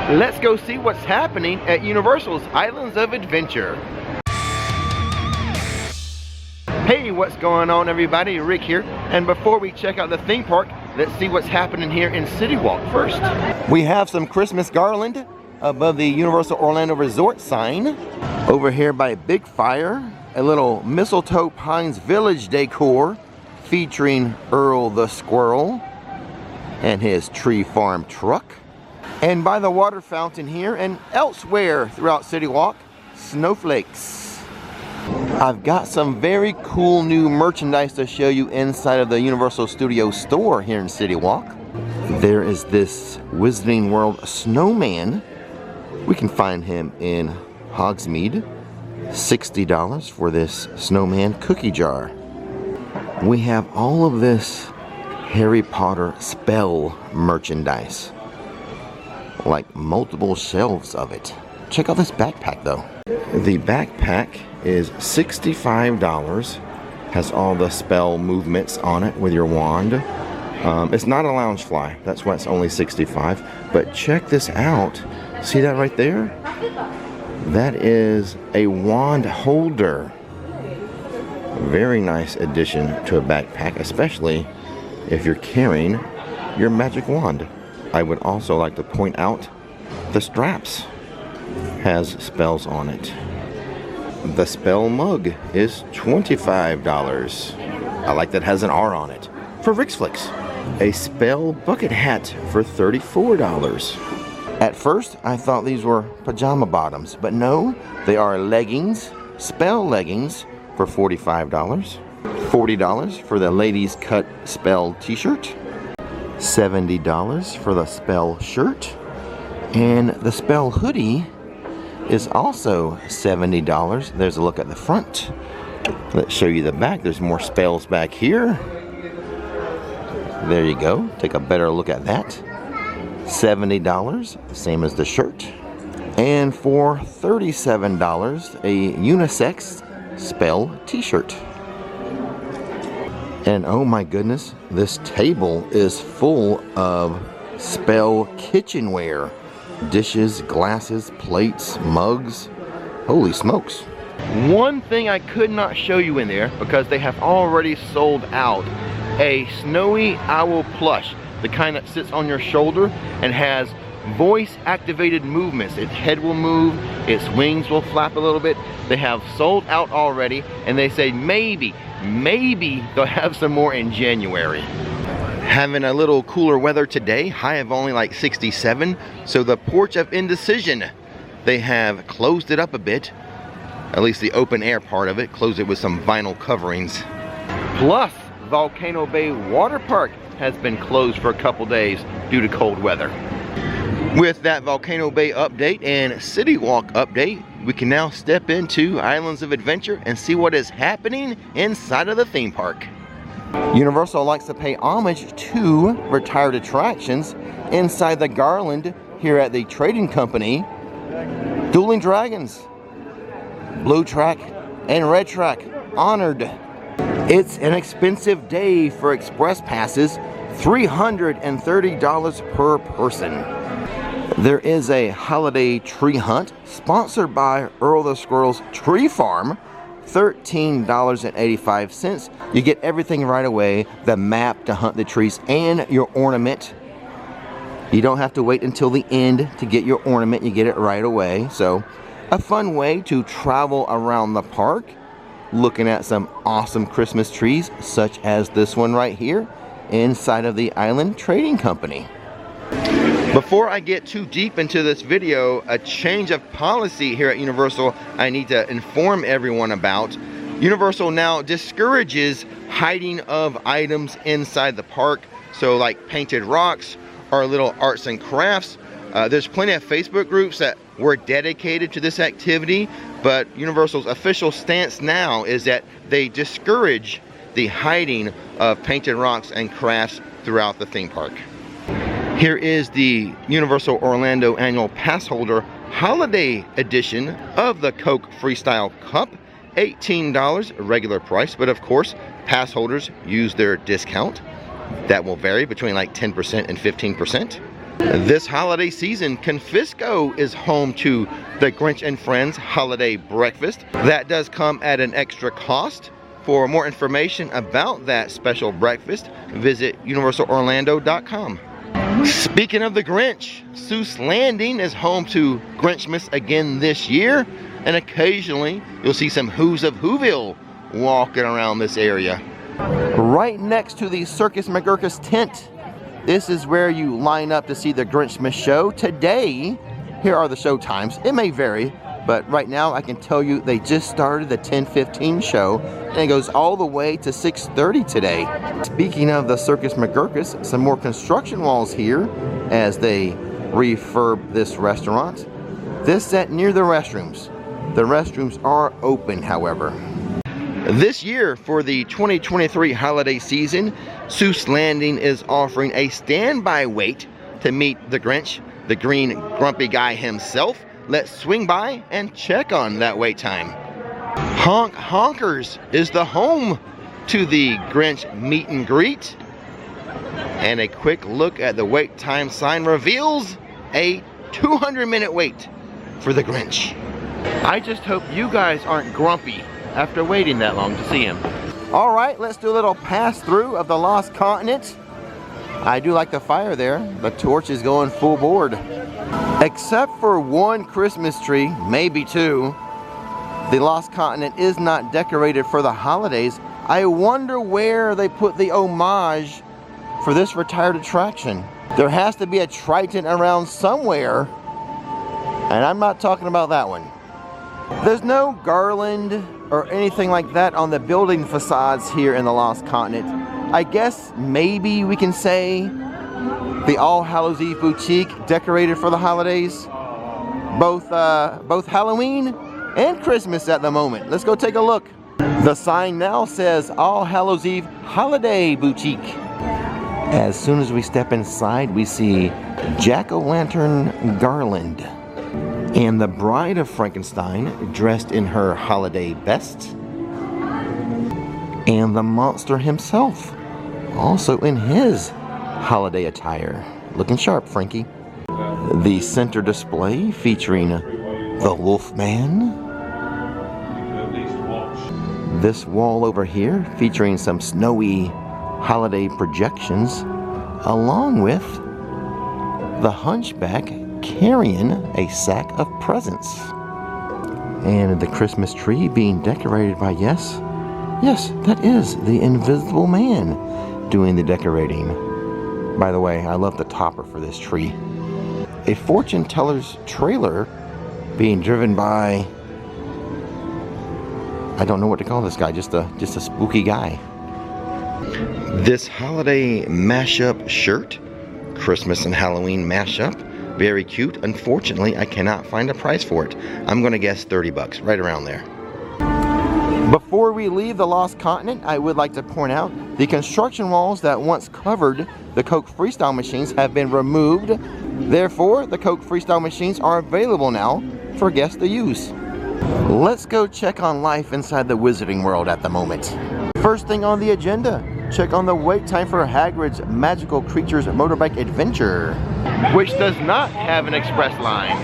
Let's go see what's happening at Universal's Islands of Adventure. Hey, what's going on everybody? Rick here. And before we check out the theme park, let's see what's happening here in City Walk first. We have some Christmas garland above the Universal Orlando Resort sign. Over here by Big Fire, a little Mistletoe Pines Village decor featuring Earl the Squirrel and his tree farm truck. And by the water fountain here and elsewhere throughout City Walk, snowflakes. I've got some very cool new merchandise to show you inside of the Universal Studios store here in City Walk. There is this Wizarding World snowman. We can find him in Hogsmeade. $60 for this snowman cookie jar. We have all of this Harry Potter spell merchandise. Like multiple shelves of it. Check out this backpack though. The backpack is $65. Has all the spell movements on it with your wand. It's not a lounge fly. That's why it's only $65. But check this out. See that right there? That is a wand holder. Very nice addition to a backpack, especially if you're carrying your magic wand. I would also like to point out the straps has spells on it. The spell mug is $25. I like that it has an R on it. For RixFlix. A spell bucket hat for $34. At first I thought these were pajama bottoms, but no, they are leggings, spell leggings for $45. $40 for the ladies cut spell t-shirt. $70 for the spell shirt, and the spell hoodie is also $70. There's a look at the front. Let's show you the back. There's more spells back here. There you go. Take a better look at that. $70, same as the shirt. And for $37, a unisex spell t-shirt. And oh my goodness, this table is full of spell kitchenware. Dishes, glasses, plates, mugs. Holy smokes. One thing I could not show you in there because they have already sold out. A snowy owl plush. The kind that sits on your shoulder and has voice activated movements. Its head will move, its wings will flap a little bit. They have sold out already, and they say maybe they'll have some more in January. Having a little cooler weather today, high of only like 67. So the Porch of Indecision, they have closed it up a bit. At least the open air part of it, closed it with some vinyl coverings. Plus, Volcano Bay Water Park has been closed for a couple days due to cold weather. With that Volcano Bay update and City Walk update, we can now step into Islands of Adventure and see what is happening inside of the theme park. Universal likes to pay homage to retired attractions inside the garland here at the Trading Company. Dueling Dragons, Blue Track and Red Track honored. It's an expensive day for express passes, $330 per person. There is a holiday tree hunt sponsored by Earl the Squirrel's Tree Farm, $13.85. You get everything right away, the map to hunt the trees and your ornament. You don't have to wait until the end to get your ornament, you get it right away. So a fun way to travel around the park, looking at some awesome Christmas trees such as this one right here inside of the Island Trading Company. Before I get too deep into this video, a change of policy here at Universal I need to inform everyone about. Universal now discourages hiding of items inside the park, so like painted rocks or little arts and crafts. There's plenty of Facebook groups that were dedicated to this activity, but Universal's official stance now is that they discourage the hiding of painted rocks and crafts throughout the theme park. Here is the Universal Orlando Annual Pass Holder Holiday Edition of the Coke Freestyle Cup. $18 regular price, but of course pass holders use their discount. That will vary between like 10% and 15%. This holiday season, Confisco is home to the Grinch and Friends Holiday Breakfast. That does come at an extra cost. For more information about that special breakfast, visit universalorlando.com. Speaking of the Grinch, Seuss Landing is home to Grinchmas again this year, and occasionally you'll see some Who's of Whoville walking around this area. Right next to the Circus McGurkus tent, this is where you line up to see the Grinchmas show. Today, here are the show times. It may vary, but right now I can tell you they just started the 10:15 show, and it goes all the way to 6:30 today. Speaking of the Circus McGurkus, some more construction walls here as they refurb this restaurant. This set near the restrooms. The restrooms are open, however. This year, for the 2023 holiday season, Seuss Landing is offering a standby wait to meet the Grinch, the green grumpy guy himself. Let's swing by and check on that wait time. Honk Honkers is the home to the Grinch meet and greet. And a quick look at the wait time sign reveals a 200-minute wait for the Grinch. I just hope you guys aren't grumpy after waiting that long to see him. All right, let's do a little pass through of the Lost Continent. I do like the fire there. The torch is going full board. Except for one Christmas tree, maybe two, the Lost Continent is not decorated for the holidays. I wonder where they put the homage for this retired attraction. There has to be a Triton around somewhere, and I'm not talking about that one. There's no garland or anything like that on the building facades here in the Lost Continent. I guess maybe we can say the All Hallows Eve boutique decorated for the holidays. Both Halloween and Christmas at the moment. Let's go take a look. The sign now says All Hallows Eve Holiday Boutique. As soon as we step inside, we see jack-o'-lantern garland and the Bride of Frankenstein dressed in her holiday best, and the monster himself also in his holiday attire. Looking sharp, Frankie. The center display featuring the Wolfman. This wall over here featuring some snowy holiday projections, along with the Hunchback carrying a sack of presents. And the Christmas tree being decorated by, yes, that is the Invisible Man doing the decorating. By the way, I love the topper for this tree. A fortune teller's trailer being driven by, I don't know what to call this guy, just a spooky guy. This holiday mashup shirt, Christmas and Halloween mashup, very cute. Unfortunately, I cannot find a price for it. I'm gonna guess 30 bucks, right around there. Before we leave the Lost Continent, I would like to point out the construction walls that once covered the Coke Freestyle machines have been removed. Therefore, the Coke Freestyle machines are available now for guests to use. Let's go check on life inside the Wizarding World at the moment. First thing on the agenda, check on the wait time for Hagrid's Magical Creatures Motorbike Adventure, which does not have an express line.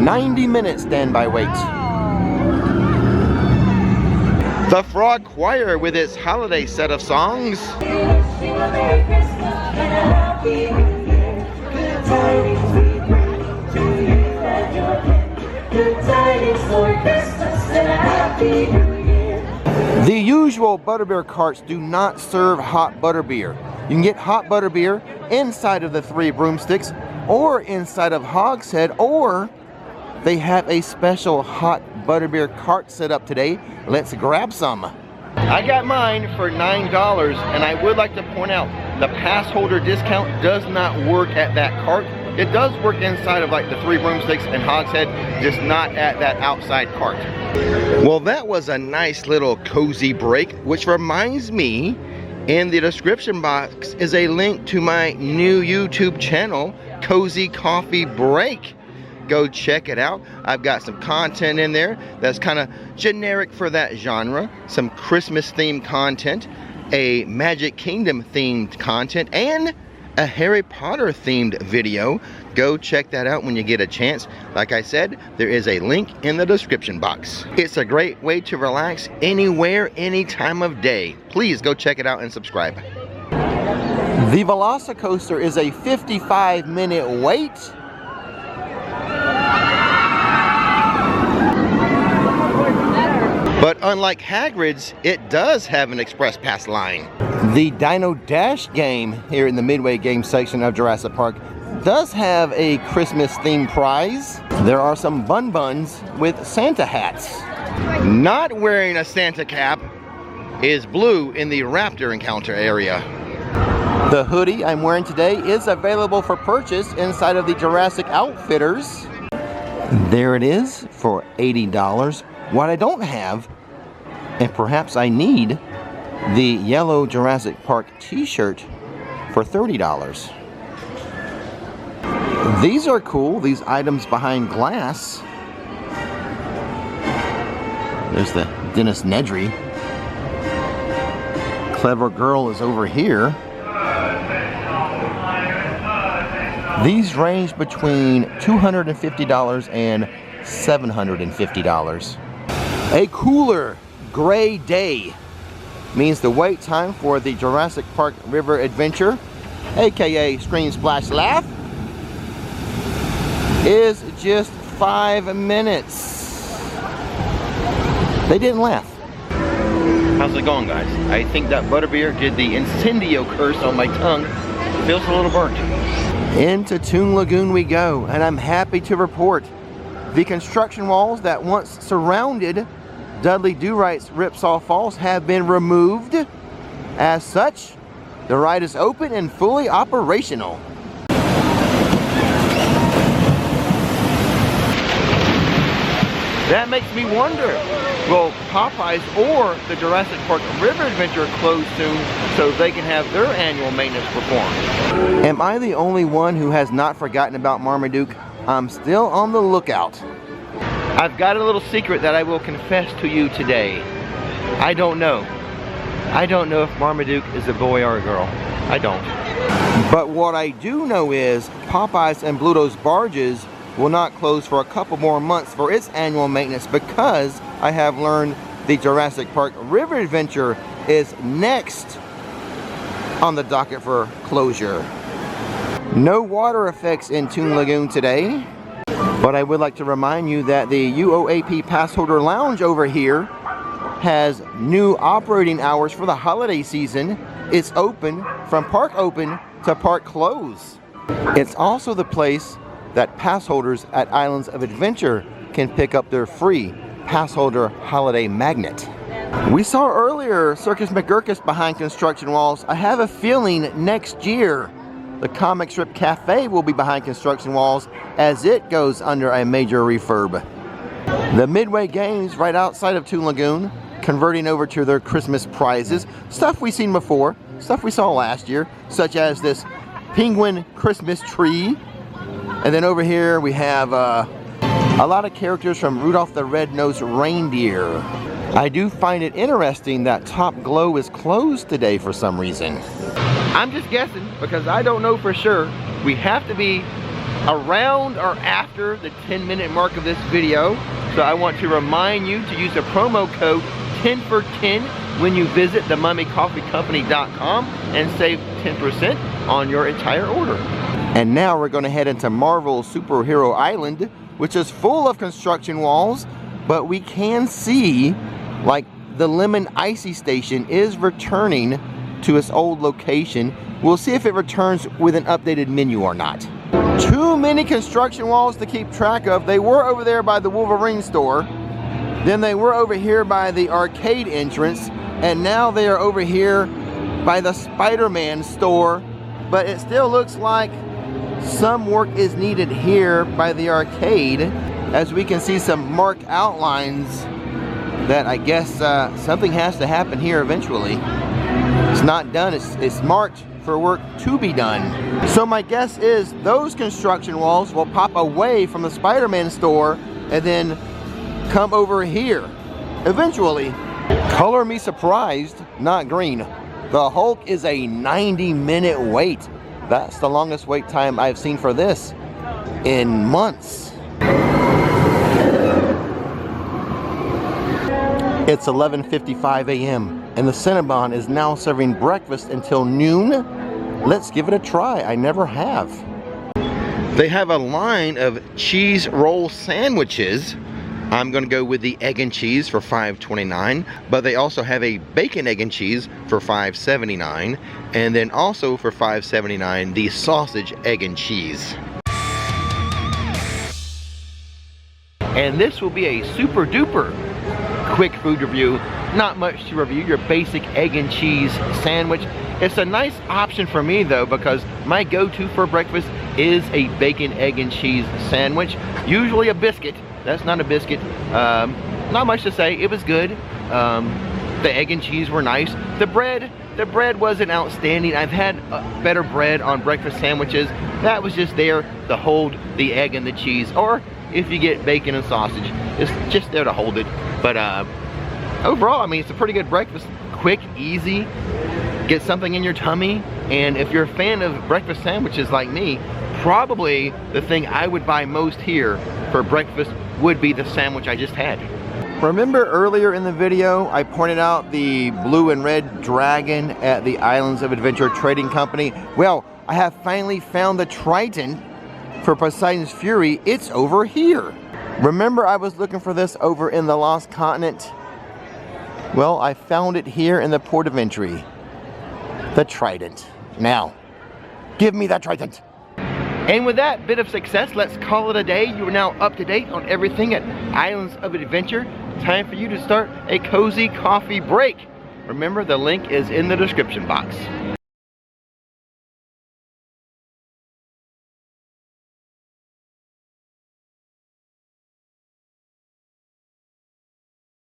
90-minute standby wait. The Frog Choir with its holiday set of songs. The usual butterbeer carts do not serve hot butterbeer. You can get hot butterbeer inside of the Three Broomsticks or inside of Hogshead, or they have a special hot butterbeer cart set up today. Let's grab some. I got mine for $9, and I would like to point out the pass holder discount does not work at that cart. It does work inside of like the Three Broomsticks and Hogshead, just not at that outside cart. Well, that was a nice little cozy break, which reminds me, in the description box is a link to my new YouTube channel, Cozy Coffee Break. Go check it out. I've got some content in there that's kind of generic for that genre, some Christmas themed content. a Magic Kingdom themed content, and a Harry Potter themed video. Go check that out when you get a chance. Like I said, there is a link in the description box. It's a great way to relax anywhere, any time of day. Please go check it out and subscribe. The Velocicoaster is a 55-minute wait. But unlike Hagrid's, it does have an express pass line. The Dino Dash game here in the Midway game section of Jurassic Park does have a Christmas themed prize. There are some Bun-Buns with Santa hats. Not wearing a Santa cap is Blue in the Raptor encounter area. The hoodie I'm wearing today is available for purchase inside of the Jurassic Outfitters. There it is for $80. What I don't have, and perhaps I need, the yellow Jurassic Park t-shirt for $30. These are cool, these items behind glass. There's the Dennis Nedry. Clever Girl is over here. These range between $250 and $750. A cooler gray day means the wait time for the Jurassic Park River Adventure, aka Scream Splash Laugh, is just 5 minutes. They didn't laugh. How's it going, guys? I think that butterbeer did the incendio curse on my tongue. Feels a little burnt. Into Toon Lagoon we go, and I'm happy to report the construction walls that once surrounded Dudley Do-Right's Ripsaw Falls have been removed. As such, the ride is open and fully operational. That makes me wonder, will Popeyes or the Jurassic Park River Adventure close soon so they can have their annual maintenance performed? Am I the only one who has not forgotten about Marmaduke? I'm still on the lookout. I've got a little secret that I will confess to you today. I don't know. I don't know if Marmaduke is a boy or a girl. I don't. But what I do know is Popeyes and Bluto's Barges will not close for a couple more months for its annual maintenance, because I have learned the Jurassic Park River Adventure is next on the docket for closure. No water effects in Toon Lagoon today, but I would like to remind you that the UOAP Passholder Lounge over here has new operating hours for the holiday season. It's open from park open to park close. It's also the place that pass holders at Islands of Adventure can pick up their free pass holder holiday magnet. We saw earlier Circus McGurkus behind construction walls. I have a feeling next year the Comic Strip Cafe will be behind construction walls as it goes under a major refurb. The Midway Games right outside of Toon Lagoon converting over to their Christmas prizes. Stuff we've seen before, stuff we saw last year, such as this penguin Christmas tree. And then over here we have a lot of characters from Rudolph the Red-Nosed Reindeer. I do find it interesting that Top Glow is closed today for some reason. I'm just guessing because I don't know for sure. We have to be around or after the 10-minute mark of this video. So I want to remind you to use the promo code 10for10 when you visit themummycoffeecompany.com and save 10% on your entire order. And now we're going to head into Marvel Superhero Island, which is full of construction walls, but we can see like the Lemon Icy Station is returning to its old location. We'll see if it returns with an updated menu or not. Too many construction walls to keep track of. They were over there by the Wolverine store, then they were over here by the arcade entrance, and now they are over here by the Spider-Man store, but it still looks like some work is needed here by the arcade, as we can see some marked outlines that I guess something has to happen here eventually. It's not done, it's marked for work to be done. So my guess is those construction walls will pop away from the Spider-Man store and then come over here eventually. Color me surprised, not green. The Hulk is a 90-minute wait. That's the longest wait time I've seen for this in months. It's 11:55 a.m. and the Cinnabon is now serving breakfast until noon. Let's give it a try. I never have. They have a line of cheese roll sandwiches. I'm gonna go with the egg and cheese for $5.29, but they also have a bacon, egg, and cheese for $5.79, and then also for $5.79, the sausage, egg, and cheese. And this will be a super duper quick food review. Not much to review, your basic egg and cheese sandwich. It's a nice option for me though, because my go-to for breakfast is a bacon, egg, and cheese sandwich. Usually a biscuit. That's not a biscuit. Not much to say. It was good. The egg and cheese were nice. The bread wasn't outstanding. I've had better bread on breakfast sandwiches. That was just there to hold the egg and the cheese. Or if you get bacon and sausage, it's just there to hold it. But overall, I mean, it's a pretty good breakfast. Quick, easy, get something in your tummy. And if you're a fan of breakfast sandwiches like me, probably the thing I would buy most here for breakfast would be the sandwich I just had. Remember earlier in the video, I pointed out the blue and red dragon at the Islands of Adventure Trading Company? Well, I have finally found the Triton for Poseidon's Fury. It's over here. Remember I was looking for this over in the Lost Continent? Well, I found it here in the port of entry. The Trident. Now, give me that Trident. And with that bit of success, let's call it a day. You are now up to date on everything at Islands of Adventure. Time for you to start a cozy coffee break. Remember, the link is in the description box.